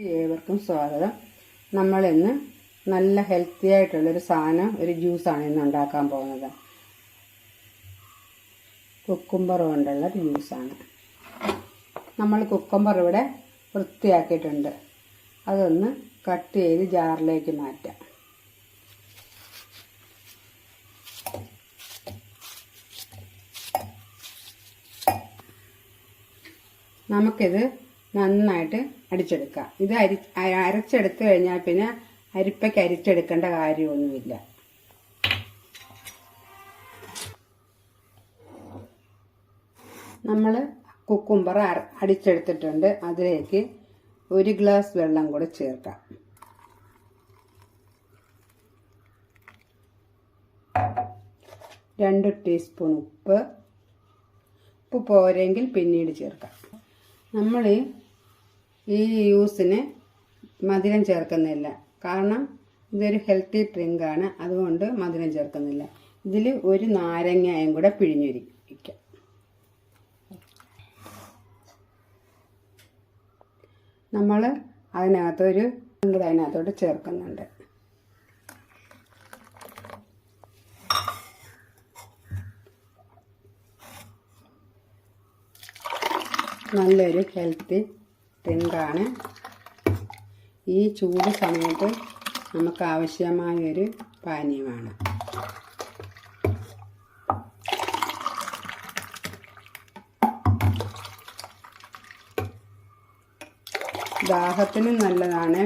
ഏവർക്കും സ്വാഗതം. നമ്മളിന്ന് നല്ല ഹെൽത്തി ആയിട്ടുള്ളൊരു സാധനം, ഒരു ജ്യൂസാണ് ഇന്ന് ഉണ്ടാക്കാൻ പോകുന്നത്. കുക്കുംബർ കൊണ്ടുള്ള ജ്യൂസാണ്. നമ്മൾ കുക്കുംബർ ഇവിടെ വൃത്തിയാക്കിയിട്ടുണ്ട്. അതൊന്ന് കട്ട് ചെയ്ത് ജാറിലേക്ക് മാറ്റാം. നമുക്കിത് നന്നായിട്ട് അടിച്ചെടുക്കാം. ഇത് അരച്ചെടുത്ത് കഴിഞ്ഞാൽ പിന്നെ അരിപ്പയ്ക്ക് അരിച്ചെടുക്കേണ്ട കാര്യമൊന്നുമില്ല. നമ്മൾ കുക്കുംബർ അടിച്ചെടുത്തിട്ടുണ്ട്. അതിലേക്ക് 1 ഗ്ലാസ് വെള്ളം കൂടെ ചേർക്കാം. രണ്ട് ടീസ്പൂൺ ഉപ്പ് പോരെങ്കിൽ പിന്നീട് ചേർക്കാം. നമ്മൾ ഈ ജ്യൂസിന് മധുരം ചേർക്കുന്നില്ല, കാരണം ഇതൊരു ഹെൽത്തി ഡ്രിങ്കാണ്. അതുകൊണ്ട് മധുരം ചേർക്കുന്നില്ല. ഇതിൽ ഒരു നാരങ്ങയും കൂടെ പിഴിഞ്ഞൊഴിക്കാം. നമ്മൾ അതിനകത്തൊരു കൂടെ അതിനകത്തോട്ട് ചേർക്കുന്നുണ്ട്. നല്ലൊരു ഹെൽത്തി ഡ്രിങ്കാണ്. ഈ ചൂട് സമയത്ത് നമുക്ക് ആവശ്യമായൊരു പാനീയമാണ്. ദാഹത്തിനും നല്ലതാണ്.